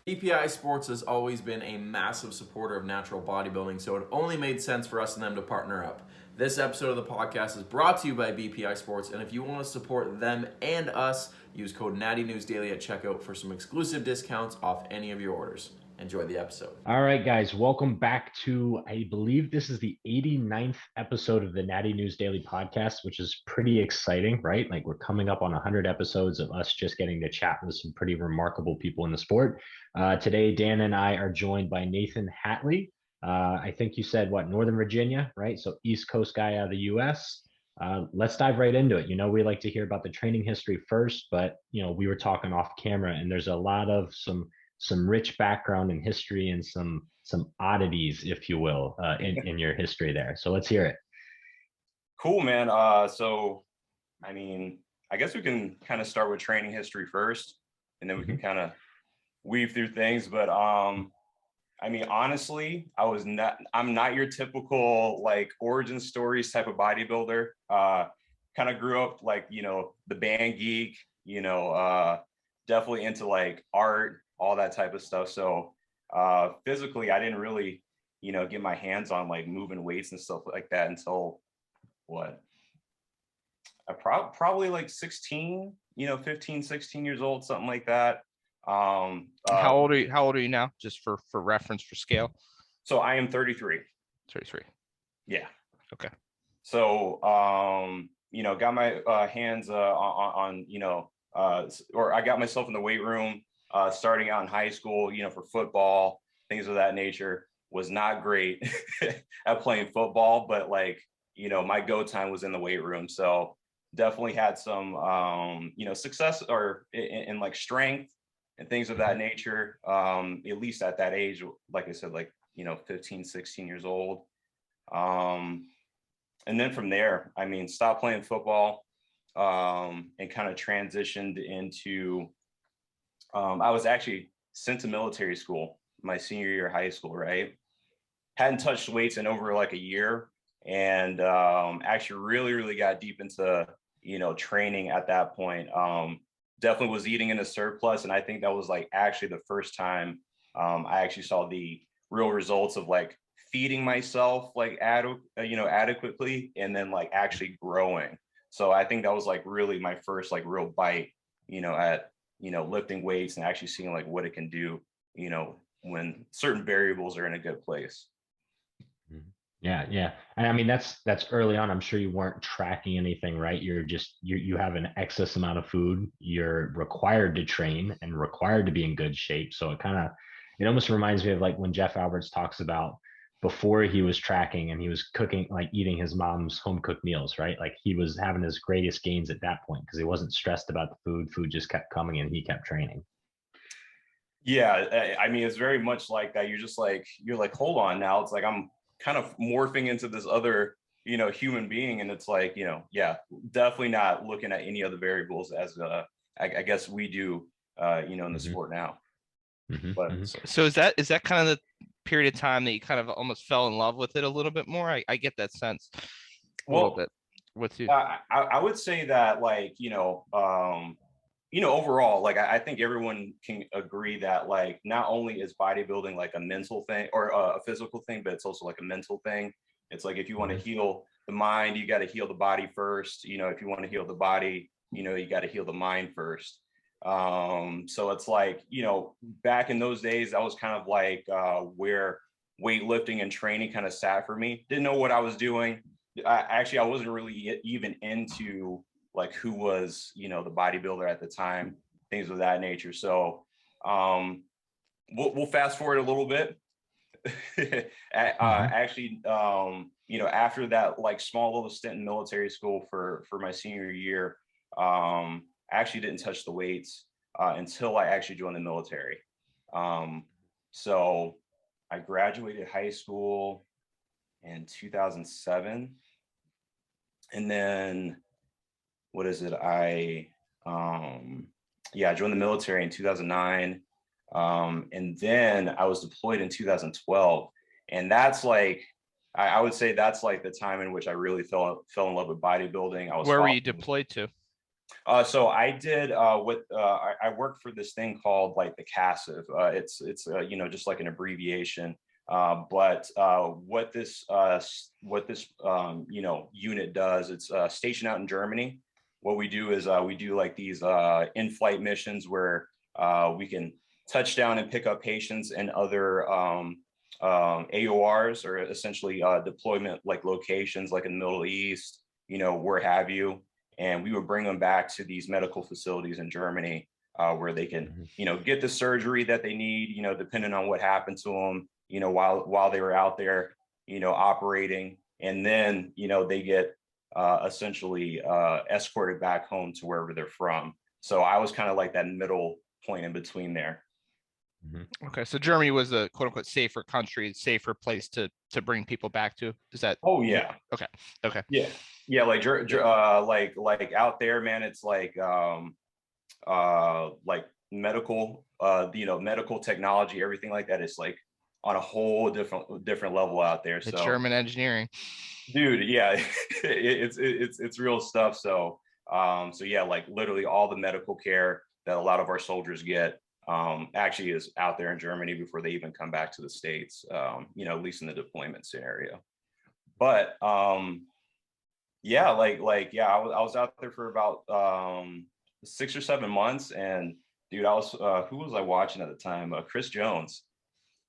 BPI Sports has always been a massive supporter of natural bodybuilding, so it only made sense for us and them to partner up. This episode of the podcast is brought to you by BPI Sports, and if you want to support them and us, use code Natty News Daily at checkout for some exclusive discounts off any of your orders. Enjoy the episode. All right, guys, welcome back to, I believe this is the 89th episode of the Natty News Daily podcast, which is pretty exciting, right? Like we're coming up on 100 episodes of us just getting to chat with some pretty remarkable people in the sport. Today, Dan and I are joined by Nathan Hatley. I think you said, Northern Virginia, right? So East Coast guy out of the U.S. Let's dive right into it. We like to hear about the training history first, but, we were talking off camera and there's a lot of some rich background and history and some oddities, if you will, in your history there. So let's hear it. Cool, man. So, I guess we can kind of start with training history first, and then we can kind of weave through things. But honestly, I'm not your typical like origin stories type of bodybuilder. Kind of grew up like, the band geek, definitely into like art, all that type of stuff. So physically, I didn't really, get my hands on like moving weights and stuff like that until probably like 16, 15, 16 years old, something like that. How old are you now? Just for reference, for scale. So I am 33. 33. Yeah. Okay. So, got my hands on or I got myself in the weight room starting out in high school, for football, things of that nature. Was not great at playing football, but like, my go time was in the weight room. So definitely had some, success or in like strength and things of that nature. At least at that age, like I said, like, 15, 16 years old. And then from there, stopped playing football and kind of transitioned into, I was actually sent to military school my senior year of high school, right? Hadn't touched weights in over like a year, and actually really got deep into, training at that point. Definitely was eating in a surplus, and I think that was like actually the first time I actually saw the real results of like feeding myself like adequately, and then like actually growing. So I think that was like really my first like real bite, at lifting weights and actually seeing like what it can do, when certain variables are in a good place. Yeah. And that's early on. I'm sure you weren't tracking anything, right? You have an excess amount of food. You're required to train and required to be in good shape. So it almost reminds me of like when Jeff Alberts talks about before he was tracking and he was cooking, like eating his mom's home cooked meals, right? Like he was having his greatest gains at that point because he wasn't stressed about the food. Food just kept coming and he kept training. Yeah. It's very much like that. You're like, hold on now. It's like, I'm kind of morphing into this other, human being. And it's like, definitely not looking at any other variables as I guess we do, in the sport now. So is that kind of the period of time that you kind of almost fell in love with it a little bit more? I get that sense a little bit with you. I would say that like, overall, like I think everyone can agree that like not only is bodybuilding like a mental thing or a physical thing, but it's also like a mental thing. It's like if you want to heal the mind, you got to heal the body first. If you want to heal the body, you got to heal the mind first. So it's like, back in those days, that was kind of like where weightlifting and training kind of sat for me. Didn't know what I was doing. I wasn't really even into like who was, the bodybuilder at the time, things of that nature. So we'll fast forward a little bit. Actually, after that like small little stint in military school for my senior year, I actually didn't touch the weights until I actually joined the military. So I graduated high school in 2007, and then I joined the military in 2009. And then I was deployed in 2012. And that's like, I would say that's like the time in which I really fell in love with bodybuilding. Where were you deployed to? So I did I worked for this thing called like the CASIV. It's you know, just like an abbreviation. But what this you know, unit does, it's stationed out in Germany. What we do is we do like these in-flight missions where we can touch down and pick up patients and other AORs, or essentially deployment like locations, like in the Middle East, you know, where have you. And we would bring them back to these medical facilities in Germany where they can, you know, get the surgery that they need, you know, depending on what happened to them, you know, while they were out there, you know, operating. And then, you know, they get essentially escorted back home to wherever they're from. So I was kind of like that middle point in between there. Okay, so Germany was a quote unquote safer country, safer place to bring people back to. Is that? Oh yeah. Okay. Okay. Yeah. Like like out there, man. It's like medical, you know, medical technology, everything like that is like on a whole different level out there. The So German engineering, dude, yeah, it's real stuff. So so yeah, like literally all the medical care that a lot of our soldiers get actually is out there in Germany before they even come back to the States, you know, at least in the deployment scenario. But yeah, yeah, I was out there for about 6 or 7 months, and dude, I was who was I watching at the time? Chris Jones.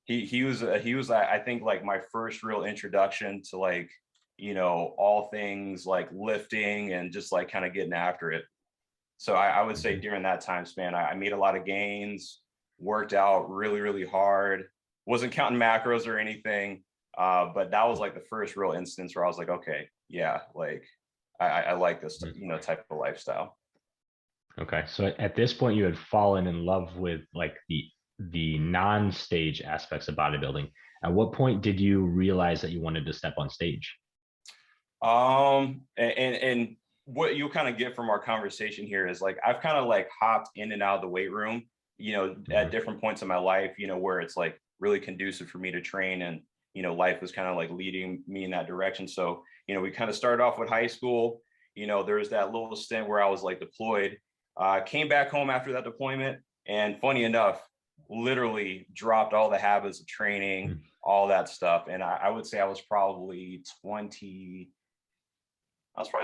He was I think like my first real introduction to like, you know, all things like lifting and just like kind of getting after it. So I would say during that time span, I made a lot of gains, worked out really hard, wasn't counting macros or anything. But that was like the first real instance where I was like, okay, yeah, like I like this, you know, type of lifestyle. Okay. So at this point you had fallen in love with like the non-stage aspects of bodybuilding. At what point did you realize that you wanted to step on stage? And what you'll kind of get from our conversation here is like I've kind of like hopped in and out of the weight room, you know, at different points in my life, you know, where it's like really conducive for me to train, and you know, life was kind of like leading me in that direction. So, you know, we kind of started off with high school. You know, there was that little stint where I was like deployed, came back home after that deployment, and funny enough, literally dropped all the habits of training, all that stuff. And I would say I was probably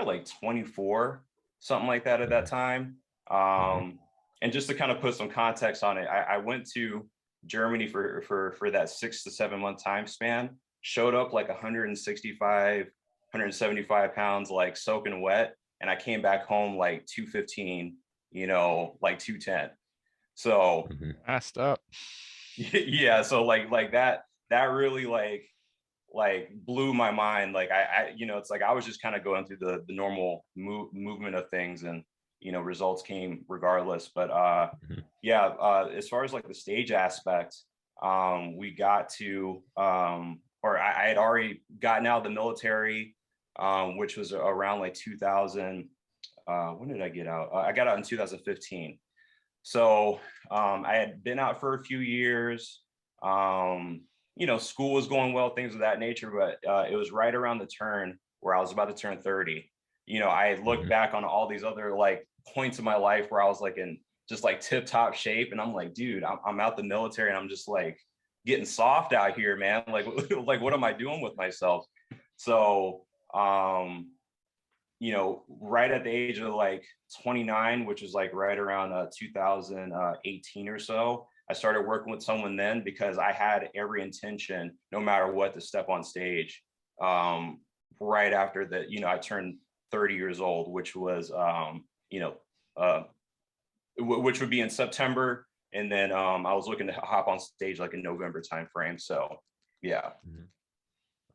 like 24, something like that at that time. And just to kind of put some context on it, I went to Germany for that 6 to 7 month time span, showed up like 165, 175 pounds, like soaking wet. And I came back home like 215, you know, like 210. So messed up. Yeah. So like that really like blew my mind. Like I you know, it's like I was just kind of going through the normal movement of things, and you know, results came regardless. But yeah, as far as like the stage aspect, we got to or I had already gotten out of the military, which was around like 2000. When did I get out? I got out in 2015. So I had been out for a few years. You know, school was going well, things of that nature, but it was right around the turn where I was about to turn 30. You know, I looked back on all these other like points in my life where I was like in just like tip top shape. And I'm like, dude, I'm out the military and I'm just like getting soft out here, man. Like, like, what am I doing with myself? So, you know, right at the age of like 29, which was like right around 2018 or so, I started working with someone then, because I had every intention, no matter what, to step on stage right after that. You know, I turned 30 years old, which was, you know, which would be in September. And then I was looking to hop on stage like in November timeframe. So, yeah.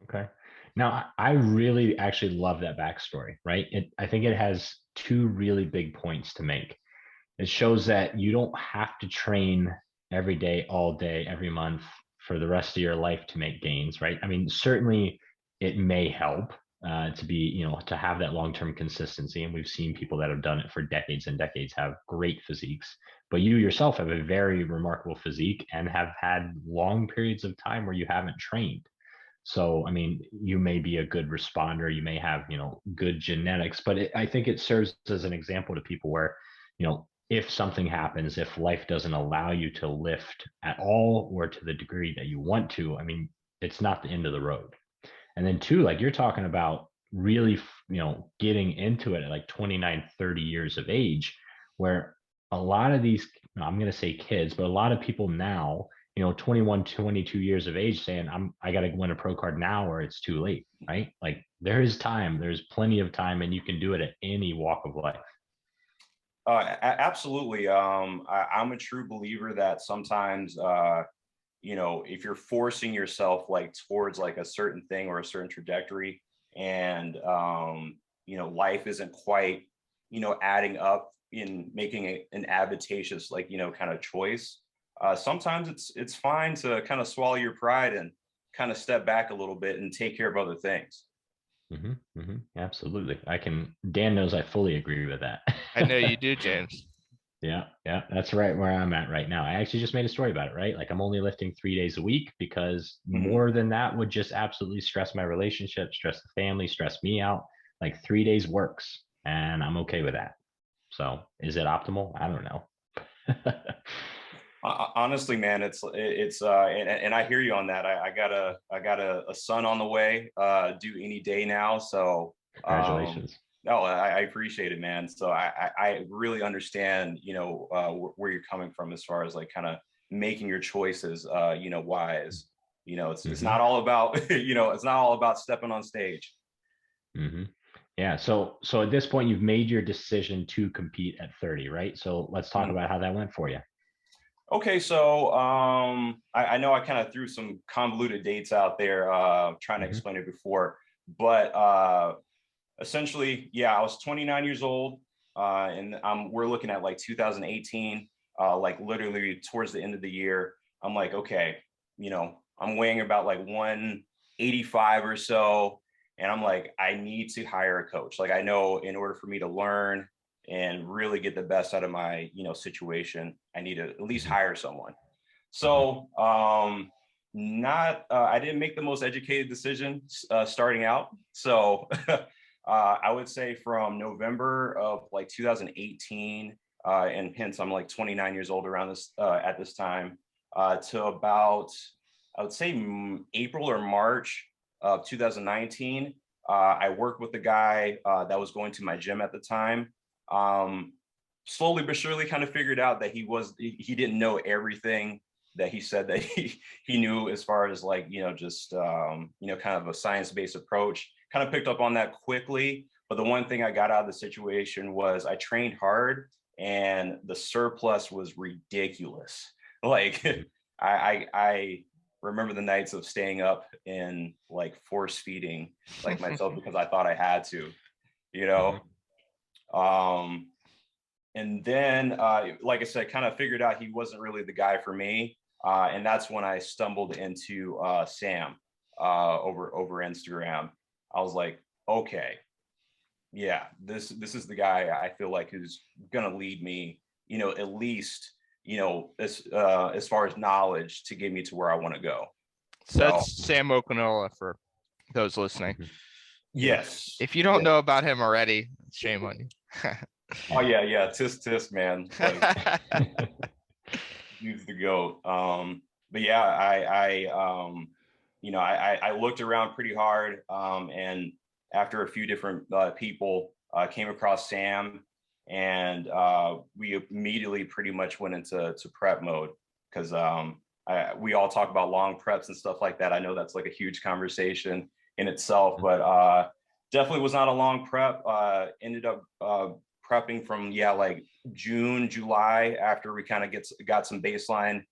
Okay. Now, I really actually love that backstory, right? I think it has two really big points to make. It shows that you don't have to train every day, all day, every month for the rest of your life to make gains, right? I mean, certainly it may help to be, you know, to have that long-term consistency. And we've seen people that have done it for decades and decades have great physiques. But you yourself have a very remarkable physique and have had long periods of time where you haven't trained. So, I mean, you may be a good responder, you may have, good genetics, but I think it serves as an example to people where, if something happens, if life doesn't allow you to lift at all or to the degree that you want to, I mean, it's not the end of the road. And then two, like you're talking about really, getting into it at like 29, 30 years of age, where a lot of these, I'm going to say kids, but a lot of people now, 21, 22 years of age saying, I got to win a pro card now or it's too late, right? Like there is time, there's plenty of time, and you can do it at any walk of life. Absolutely. I'm a true believer that sometimes, if you're forcing yourself like towards like a certain thing or a certain trajectory, and life isn't quite, adding up in making an advantageous, like, kind of choice. Sometimes it's fine to kind of swallow your pride and kind of step back a little bit and take care of other things. Absolutely. Dan knows I fully agree with that. I know you do, James. Yeah, that's right where I'm at right now. I actually just made a story about it, right? Like I'm only lifting 3 days a week because more than that would just absolutely stress my relationship, stress the family, stress me out. Like 3 days works and I'm okay with that. So is it optimal? I don't know. Honestly, man, and I hear you on that. I got a son on the way, due any day now. So congratulations. No, I appreciate it, man. So I really understand, where you're coming from as far as like kind of making your choices, wise. It's not all about, it's not all about stepping on stage. Yeah. So at this point, you've made your decision to compete at 30, right? So let's talk about how that went for you. Okay, so I know I kind of threw some convoluted dates out there, trying to explain it before, but essentially, yeah, I was 29 years old, and we're looking at like 2018, like literally towards the end of the year. I'm like, okay, I'm weighing about like 185 or so, and I'm like, I need to hire a coach. Like I know in order for me to learn and really get the best out of my, situation, I need to at least hire someone. So I didn't make the most educated decision starting out. So I would say from November of like 2018, and hence I'm like 29 years old around this at this time, to about, I would say April or March of 2019. I worked with a guy that was going to my gym at the time. Slowly but surely kind of figured out that he didn't know everything that he said that he knew, as far as like, just, kind of a science-based approach. Kind of picked up on that quickly. But the one thing I got out of the situation was I trained hard and the surplus was ridiculous. Like I remember the nights of staying up and like force feeding like myself because I thought I had to, and then, like I said, kind of figured out he wasn't really the guy for me. And that's when I stumbled into Sam over Instagram. I was like, okay, yeah, this is the guy I feel like who's gonna lead me, at least, as far as knowledge to get me to where I want to go. So that's Sam Okinola for those listening. Yes. If you don't know about him already, shame on you. Oh yeah, tisk man. Like, he's the GOAT. But yeah, I looked around pretty hard, and after a few different people came across Sam, and we immediately pretty much went into prep mode because we all talk about long preps and stuff like that. I know that's like a huge conversation in itself, but definitely was not a long prep. Ended up prepping from like June, July, after we kind of got some baseline,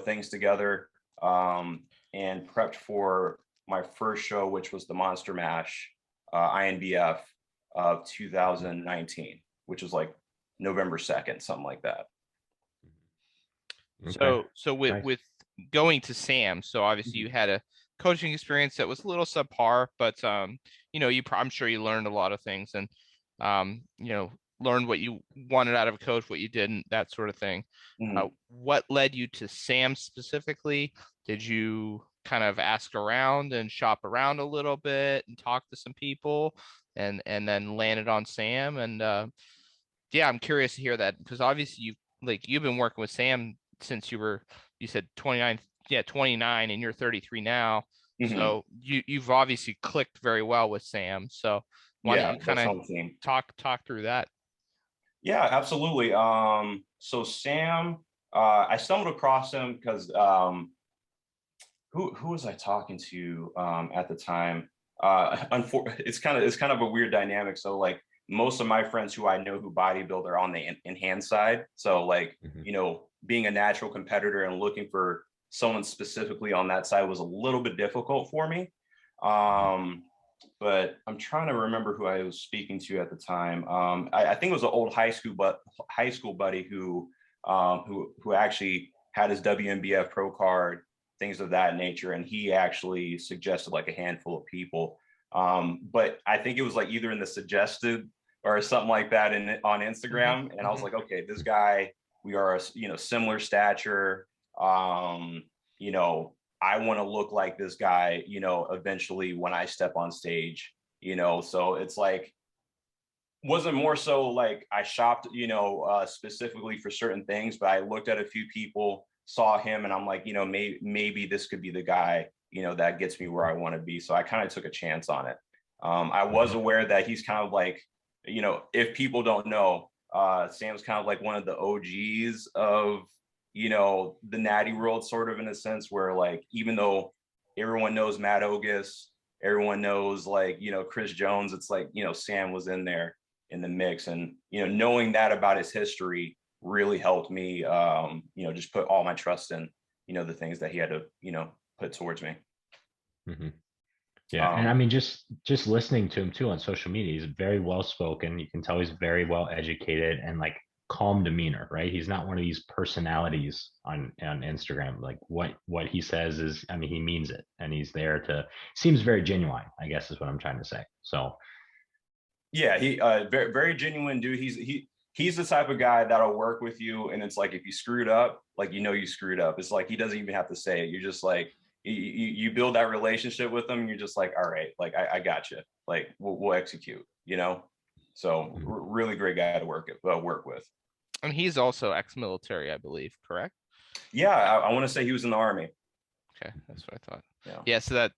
things together, and prepped for my first show, which was the Monster Mash INBF of 2019, which was like November 2nd, something like that. Okay. So with going to Sam, so obviously you had a coaching experience that was a little subpar, but I'm sure you learned a lot of things, and learned what you wanted out of a coach, what you didn't, that sort of thing. What led you to Sam specifically? Did you kind of ask around and shop around a little bit and talk to some people, and then landed on Sam. And yeah, I'm curious to hear that, because obviously you've been working with Sam since you said 29, 29, and you're 33 now. Mhm. So you've obviously clicked very well with Sam. So why don't Yeah, you kind that's of on the team. talk through that? Yeah, absolutely. So Sam, I stumbled across him because who was I talking to at the time? It's kind of a weird dynamic. So like most of my friends who I know who bodybuild are on the in hand side. So like, Mhm. you know, being a natural competitor and looking for someone specifically on that side was a little bit difficult for me. Um, but I'm trying to remember who I was speaking to at the time. I think it was an old high school buddy who actually had his WNBF pro card, things of that nature, and he actually suggested like a handful of people. But I think it was like either in the suggested or something like that on Instagram, and I was like, okay, this guy, we are similar stature. Um, you know, I want to look like this guy, eventually when I step on stage, so it's like, wasn't more so like I shopped, specifically for certain things, but I looked at a few people, saw him, and I'm like, maybe this could be the guy, that gets me where I want to be. So I kind of took a chance on it. I was aware that he's kind of like, if people don't know, Sam's kind of like one of the OGs of, the natty world, sort of in a sense where like, even though everyone knows Matt Ogus, everyone knows like, Chris Jones, it's like, Sam was in there in the mix. And, knowing that about his history really helped me, just put all my trust in, the things that he had to, put towards me. Mm-hmm. Yeah, and I mean, just listening to him too on social media, he's very well spoken. You can tell he's very well educated and like calm demeanor, right? He's not one of these personalities on Instagram. Like what he says is, I mean, he means it, and he's there to. Seems very genuine, I guess is what I'm trying to say. So yeah, he very very genuine dude. He's the type of guy that'll work with you, and it's like if you screwed up, like you screwed up. It's like he doesn't even have to say it. You're just like you build that relationship with him, and you're just like, all right, like I got you. Like we'll execute. So really great guy to work with. And he's also ex-military, I believe, correct? Yeah, I want to say he was in the Army. Okay, that's what I thought. Yeah. Yeah. So that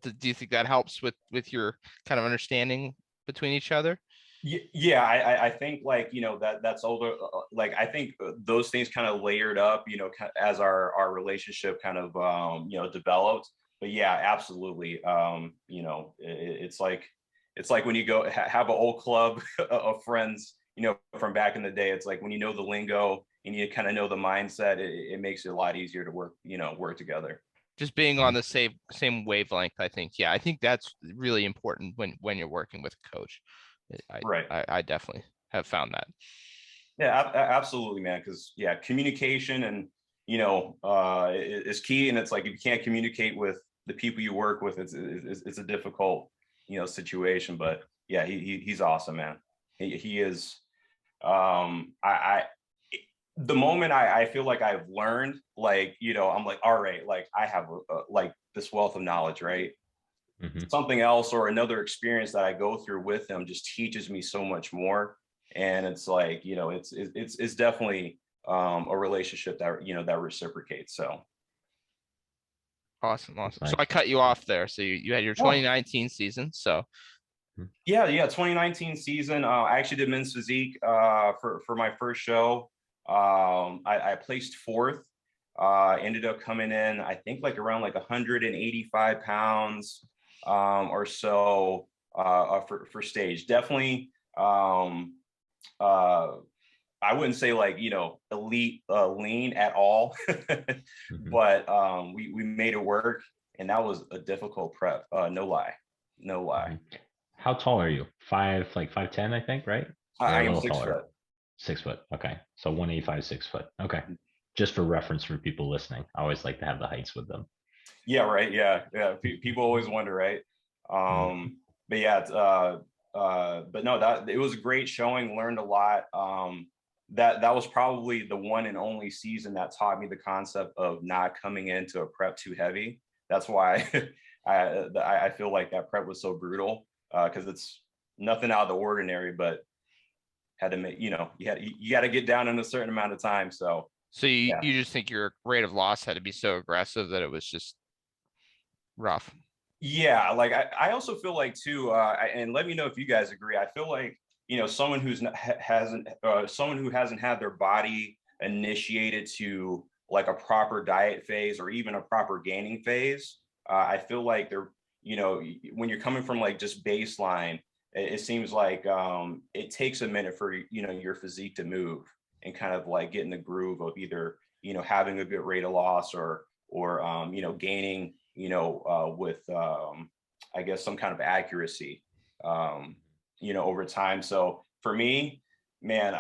do you think that helps with your kind of understanding between each other? Yeah, I think like that's older. Like I think those things kind of layered up, as our relationship kind of developed. But yeah, absolutely. It's like when you go have an old club of friends, from back in the day. It's like when you know the lingo and you kind of know the mindset, it makes it a lot easier to work together. Just being on the same wavelength, I think. Yeah, I think that's really important when you're working with a coach. Right. I definitely have found that. Yeah, absolutely, man. Because yeah, communication and is key. And it's like if you can't communicate with the people you work with, it's a difficult situation. But yeah, he's awesome, man. He is. I the moment I feel like I've learned, like I'm like, all right, like I have like this wealth of knowledge, right? mm-hmm. Something else or another experience that I go through with them just teaches me so much more. And it's like, it's definitely a relationship that, that reciprocates. So. Awesome. Nice. So I cut you off there. So you had your 2019 season. So yeah, 2019 season. I actually did men's physique for my first show. I placed fourth. Ended up coming in, I think like around like 185 pounds or so for stage. Definitely I wouldn't say like elite lean at all. But we made it work, and that was a difficult prep, no lie. How tall are you? 5'10", I think, right? I am 6 foot. 6 foot. Okay. So 185, 6 foot. Okay. Just for reference for people listening. I always like to have the heights with them. Yeah, right. Yeah. People always wonder, right? But yeah, but no, that it was a great showing, learned a lot. That was probably the one and only season that taught me the concept of not coming into a prep too heavy. that's why I feel like that prep was so brutal, because it's nothing out of the ordinary, but had to make, you got to get down in a certain amount of time. So you yeah. you just think your rate of loss had to be so aggressive that it was just rough. Yeah, like I also feel like too, and let me know if you guys agree. I feel like, someone someone who hasn't had their body initiated to like a proper diet phase or even a proper gaining phase. I feel like they're, when you're coming from like just baseline, it seems like it takes a minute for your physique to move and kind of like get in the groove of either having a good rate of loss or gaining with I guess some kind of accuracy over time. So for me, man,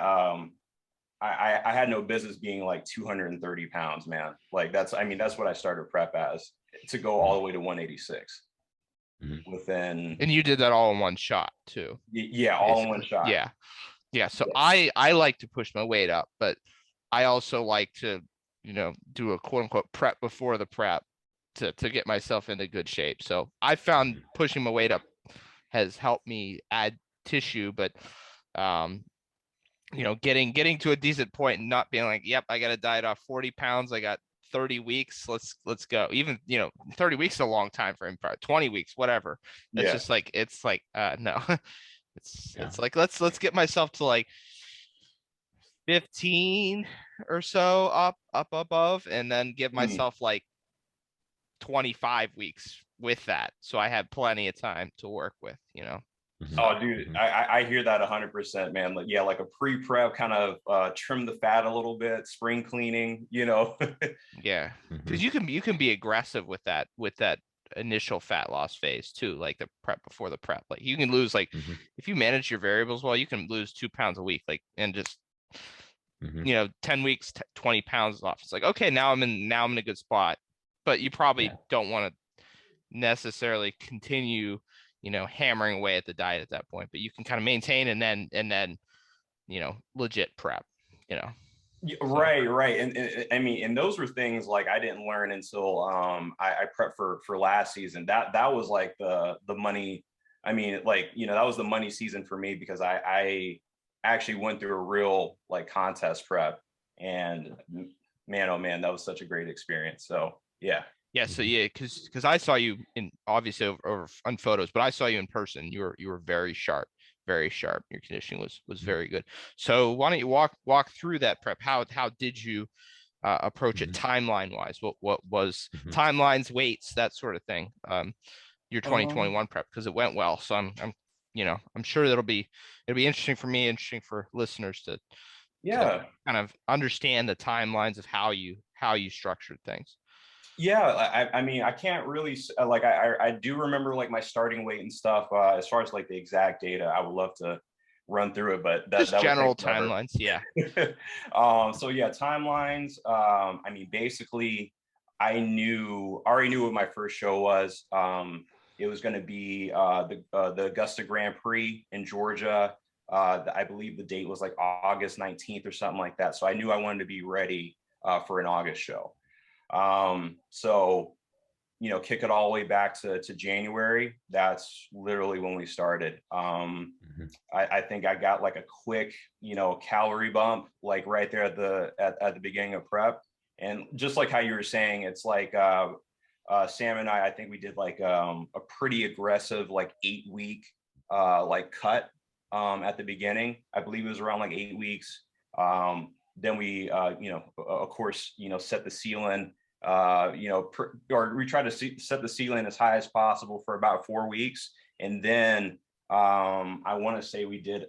I had no business being like 230 pounds, man. Like that's what I started prep as, to go all the way to 186 within. And you did that all in one shot too. Yeah, all basically. in one shot. Yeah. So I like to push my weight up, but I also like to, do a quote unquote prep before the prep to get myself into good shape. So I found pushing my weight up has helped me add tissue, but getting to a decent point and not being like, yep, I got to diet off 40 pounds. I got 30 weeks. Let's go. Even, 30 weeks is a long time for him, 20 weeks, whatever. It's just like, no, it's like, let's get myself to like 15 or so up above, and then give myself like 25 weeks with that. So I had plenty of time to work with, Oh, dude, I hear that 100%, man. Like, yeah, like a pre-prep kind of trim the fat a little bit, spring cleaning, Yeah, because you can be aggressive with that initial fat loss phase too, like the prep before the prep. Like you can lose if you manage your variables well, you can lose 2 pounds a week, like, and just 10 weeks, 20 pounds off. It's like, okay, now I'm in a good spot, but you probably don't want to necessarily continue hammering away at the diet at that point, but you can kind of maintain and then legit prep. Right. And I mean, and those were things like I didn't learn until I prepped for last season. That was like the money. I mean, like, that was the money season for me, because I actually went through a real like contest prep, and man, oh man, that was such a great experience. So yeah. Yeah, so because I saw you in obviously over on photos, but I saw you in person. You were very sharp, very sharp. Your conditioning was very good. So why don't you walk through that prep? How did you approach it timeline wise? What was timelines, weights, that sort of thing? Your 2021 prep, because it went well. So I'm sure it'll be interesting for me, interesting for listeners to kind of understand the timelines of how you structured things. Yeah, I mean, I can't really like I do remember like my starting weight and stuff. As far as like the exact data, I would love to run through it, but that general timelines. Yeah. So yeah, timelines. I mean, basically, I already knew what my first show was. It was going to be the Augusta Grand Prix in Georgia. I believe the date was like August 19th or something like that. So I knew I wanted to be ready for an August show. So, kick it all the way back to January. That's literally when we started. I think I got like a quick, calorie bump, like right there at the beginning of prep. And just like how you were saying, it's like, Sam and I think we did like, a pretty aggressive, like 8-week, like cut, at the beginning. I believe it was around like 8 weeks. Then we, of course, set the ceiling, or we try to set the ceiling as high as possible for about 4 weeks. And then I want to say we did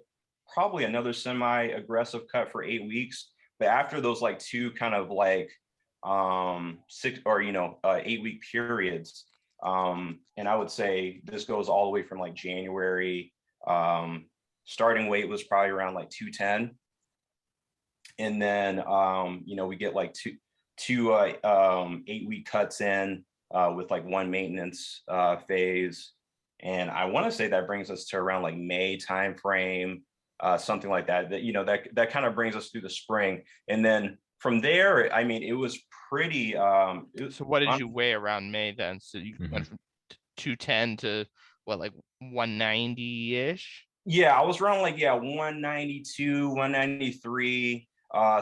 probably another semi-aggressive cut for 8 weeks. But after those like two kind of like 8-week periods, and I would say this goes all the way from like January, starting weight was probably around like 210. And then, we get like two 8-week cuts in with like one maintenance phase. And I want to say that brings us to around like May timeframe, something like that. That kind of brings us through the spring. And then from there, I mean, it was pretty. So what did you weigh around May then? So you went from 210 to what, like 190-ish? Yeah, I was around like 192, 193,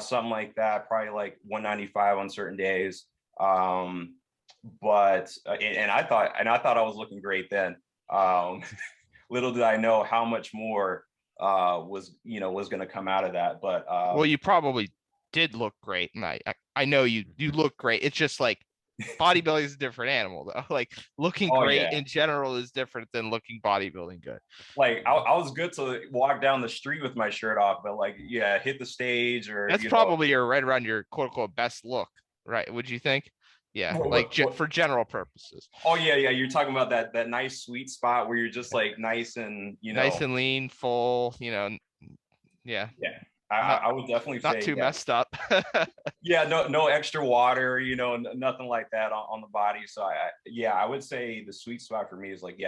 something like that. Probably like 195 on certain days. But and I thought I was looking great then. Little did I know how much more was going to come out of that. But Well, you probably did look great, and I know you look great. It's just like bodybuilding is a different animal, though. Like looking great in general is different than looking bodybuilding good. Like I was good to walk down the street with my shirt off, but like hit the stage or that's probably your right around your quote unquote best look, right? Would you think? Yeah, like for general purposes. Oh yeah, you're talking about that nice sweet spot where you're just like nice and nice and lean, full, yeah. Yeah, I would definitely say not too messed up. Yeah, no extra water, nothing like that on the body. So I would say the sweet spot for me is like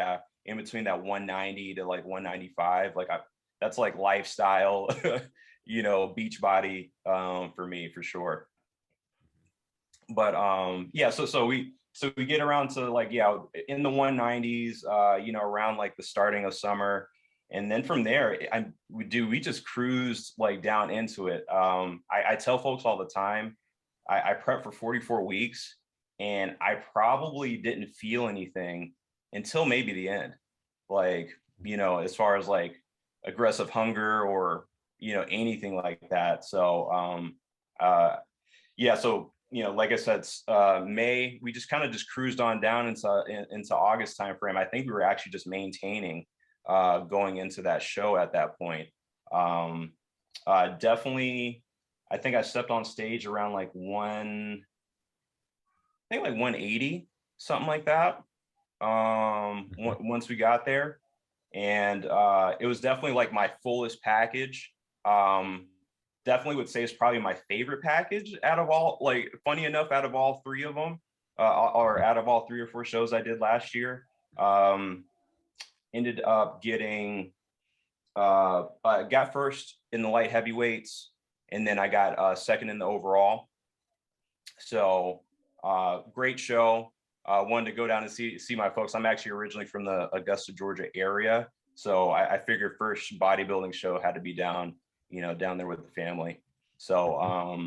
in between that 190 to like 195. Like that's like lifestyle, beach body for me for sure. But so we get around to like in the 190s, around like the starting of summer. And then from there, we just cruised like down into it. I tell folks all the time, I prepped for 44 weeks and I probably didn't feel anything until maybe the end. Like, as far as like aggressive hunger or, anything like that. So, so, like I said, May, we just kind of just cruised on down into August timeframe. I think we were actually just maintaining going into that show at that point. Definitely, I think I stepped on stage around like 180, something like that. Once we got there, and it was definitely like my fullest package. Definitely would say it's probably my favorite package out of all, like funny enough, out of all three of them, or out of all 3 or 4 shows I did last year. Ended up getting got first in the light heavyweights, and then I got second in the overall. So great show. Wanted to go down and see my folks. I'm actually originally from the Augusta, Georgia area, so I figured first bodybuilding show had to be down there with the family. So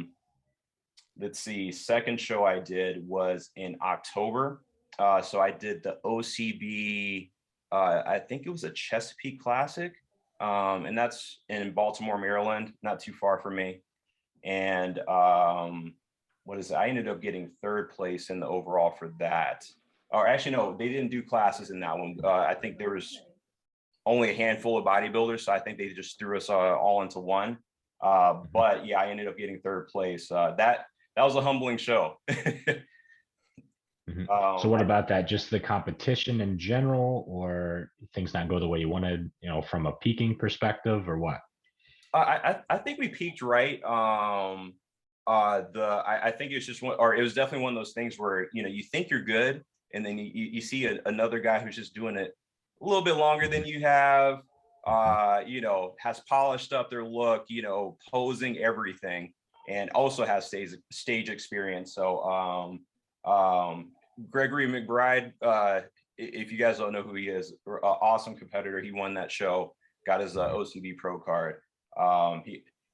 let's see, second show I did was in October. So I did the OCB. I think it was a Chesapeake Classic, and that's in Baltimore, Maryland, not too far from me. And what is it? I ended up getting third place in the overall for that. Or actually, no, they didn't do classes in that one. I think there was only a handful of bodybuilders, so I think they just threw us all into one. But I ended up getting third place. That was a humbling show. So what about that? Just the competition in general, or things not go the way you wanted, from a peaking perspective, or what? I think we peaked right. I think it was just it was definitely one of those things where you think you're good, and then you see another guy who's just doing it a little bit longer than you have. Has polished up their look, posing everything, and also has stage experience. So Gregory McBride, if you guys don't know who he is, awesome competitor. He won that show, got his OCB pro card.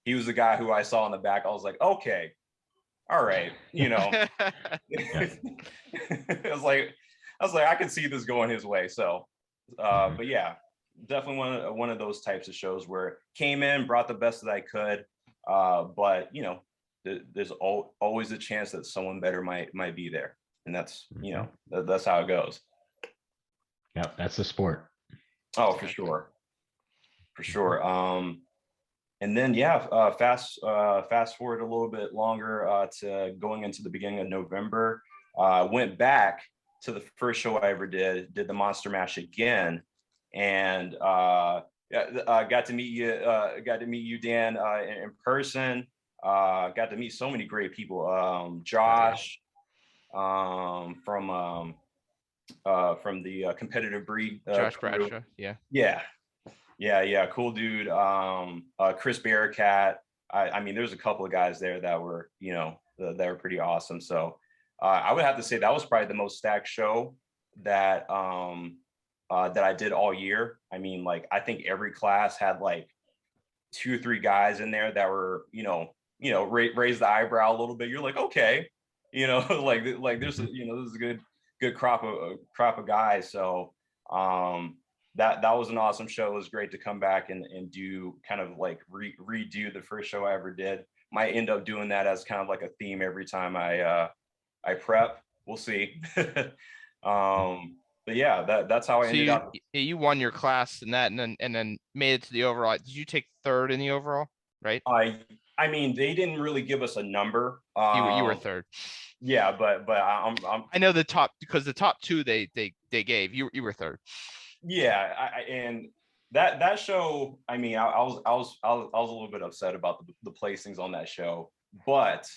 He was the guy who I saw in the back. I was like, okay, all right, I was like, I can see this going his way. So, but yeah, definitely one of those types of shows where came in, brought the best that I could, but there's always a chance that someone better might be there, and that's that's how it goes. Yeah, that's the sport. Oh, for sure. And then fast forward a little bit longer to going into the beginning of November. Went back to the first show I ever did the Monster Mash again, and got to meet you, Dan, in person. Got to meet so many great people. Josh from the Competitive Breed. Josh crew. Bradshaw, yeah. Yeah, cool dude. Chris Bearcat, I mean, there's a couple of guys there that were, that were pretty awesome. So I would have to say that was probably the most stacked show that that I did all year. I mean, like, I think every class had like 2 or 3 guys in there that were, raise the eyebrow a little bit. You're like, okay, like there's, this is a good crop of guys. So that was an awesome show. It was great to come back and do kind of like redo the first show I ever did. Might end up doing that as kind of like a theme every time I prep. We'll see. But yeah, that's how I ended up. You won your class in that, and then made it to the overall. Did you take 3rd in the overall? Right. I mean, they didn't really give us a number. You were 3rd. Yeah, but I know the top, because the top 2 they gave you were 3rd. Yeah, and that show. I mean, I was a little bit upset about the placings on that show, but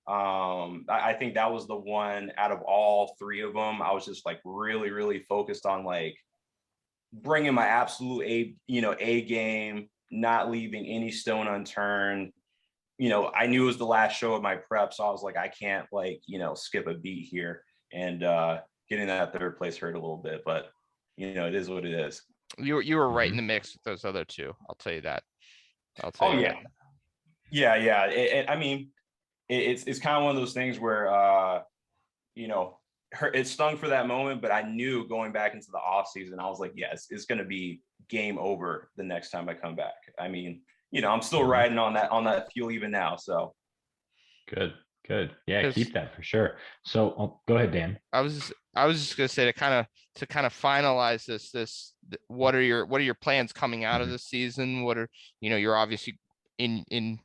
I think that was the one out of all 3 of them. I was just like really, really focused on like bringing my absolute A game, not leaving any stone unturned. I knew it was the last show of my prep, so I was like, I can't like, skip a beat here. And getting that 3rd place hurt a little bit, but it is what it is. You were right in the mix with those other 2. I'll tell you that. That. Yeah. I mean, it's kind of one of those things where it stung for that moment, but I knew going back into the off season, I was like, yes, it's going to be game over the next time I come back. I mean, I'm still riding on that fuel even now. So good. Yeah, keep that for sure. So go ahead, Dan. I was just gonna say to kind of finalize this. What are your plans coming out of the season? What are you're obviously in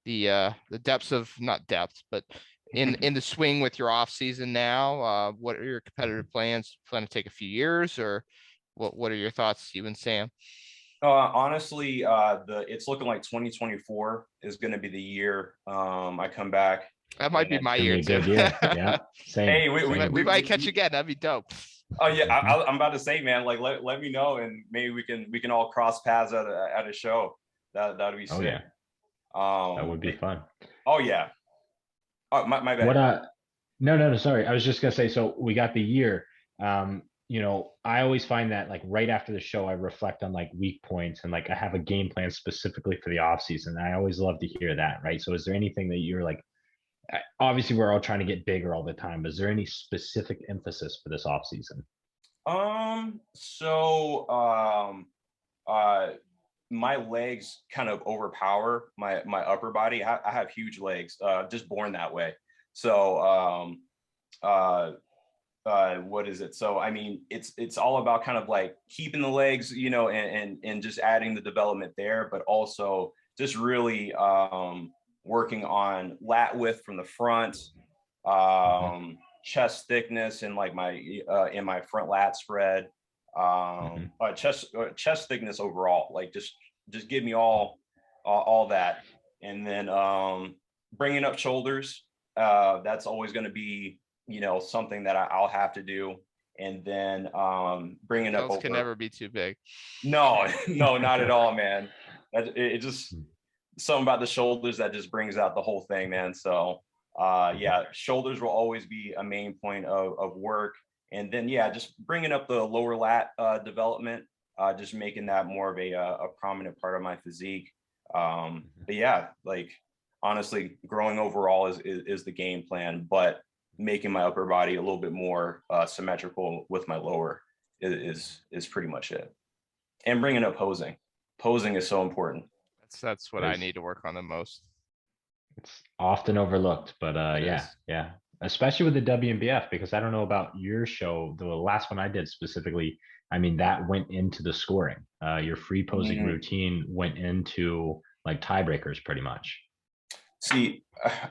the depths of, not depths, but in the swing with your off season now. What are your competitive plans? Plan to take a few years, or what are your thoughts, you and Sam? Honestly, it's looking like 2024 is going to be the year I come back. That might be my year too. Yeah, same. Hey, we might catch again. That'd be dope. Oh yeah, I'm about to say, man. Like, let me know, and maybe we can all cross paths at a show. That'd be sick. Oh yeah. That would be fun. Oh yeah. Oh, my bad. What no, sorry. I was just gonna say, so we got the year. I always find that like right after the show, I reflect on like weak points and like I have a game plan specifically for the off season. I always love to hear that, right? So is there anything that you're like, obviously we're all trying to get bigger all the time, but is there any specific emphasis for this off season? My legs kind of overpower my upper body. I have huge legs, just born that way. So what is it? So I mean, it's all about kind of like keeping the legs, and just adding the development there, but also just really working on lat width from the front, chest thickness, and like in my front lat spread, chest thickness overall. Like just give me all that, and then bringing up shoulders. That's always going to be something that I'll have to do, and then bringing up. Those can never be too big. No, not at all, man. It just something about the shoulders that just brings out the whole thing, man. So yeah, shoulders will always be a main point of work, and then just bringing up the lower lat development, just making that more of a prominent part of my physique. But yeah, like honestly, growing overall is the game plan, but making my upper body a little bit more symmetrical with my lower is pretty much it. And bringing up posing. Posing is so important. That's what I need to work on the most. It's often overlooked, but yeah, especially with the WNBF, because I don't know about your show, the last one I did specifically. I mean, that went into the scoring. Your free posing routine went into like tiebreakers pretty much. See,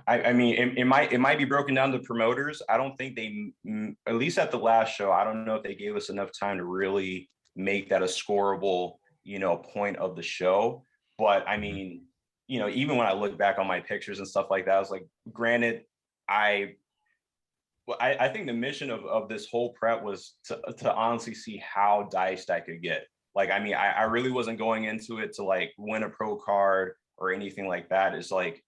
I mean, it might be broken down to promoters. I don't think they, at least at the last show, I don't know if they gave us enough time to really make that a scoreable, point of the show. But I mean, even when I look back on my pictures and stuff like that, I was like, granted, I think the mission of this whole prep was to honestly see how diced I could get. Like, I mean, I really wasn't going into it to like win a pro card or anything like that. It's like,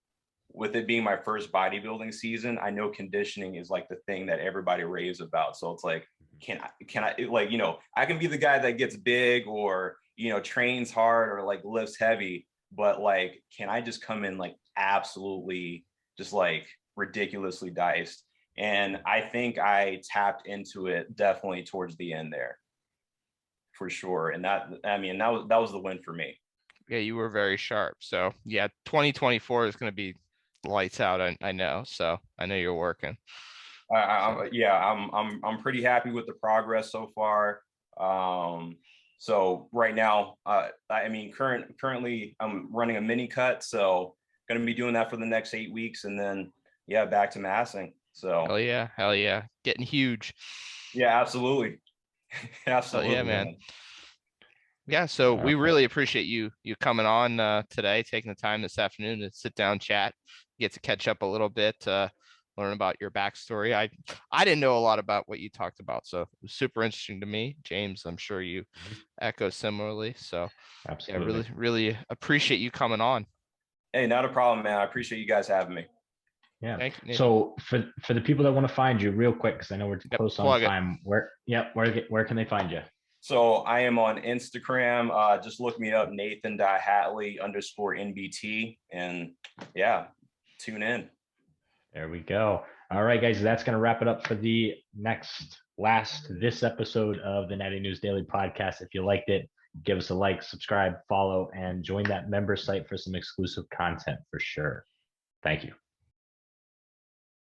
with it being my first bodybuilding season, I know conditioning is like the thing that everybody raves about. So it's like, can I like, you know, I can be the guy that gets big or, you know, trains hard or like lifts heavy, but like, can I just come in like absolutely just like ridiculously diced? And I think I tapped into it definitely towards the end there, for sure. And that, I mean, that was the win for me. Yeah, you were very sharp. So yeah, 2024 is going to be lights out. I know. So I know you're working. Yeah, I'm pretty happy with the progress so far. So right now, I mean, currently I'm running a mini cut, so going to be doing that for the next 8 weeks, and then yeah, back to massing. So Hell yeah, getting huge. yeah, absolutely, absolutely, Yeah, man. Yeah, so we really appreciate you coming on today, taking the time this afternoon to sit down, chat, get to catch up a little bit, learn about your backstory. I didn't know a lot about what you talked about, so it was super interesting to me. James, I'm sure you echo similarly. So Absolutely. yeah, really appreciate you coming on. Hey, not a problem, man. I appreciate you guys having me. Yeah. Thank you, Nathan. So for the people that want to find you real quick, because I know we're close on time, where can they find you? So I am on Instagram. Just look me up, Nathan.Hatley_NBT. And yeah, tune in. There we go. All right, guys, that's going to wrap it up for the this episode of the Natty News Daily podcast. If you liked it, give us a like, subscribe, follow, and join that member site for some exclusive content for sure. Thank you.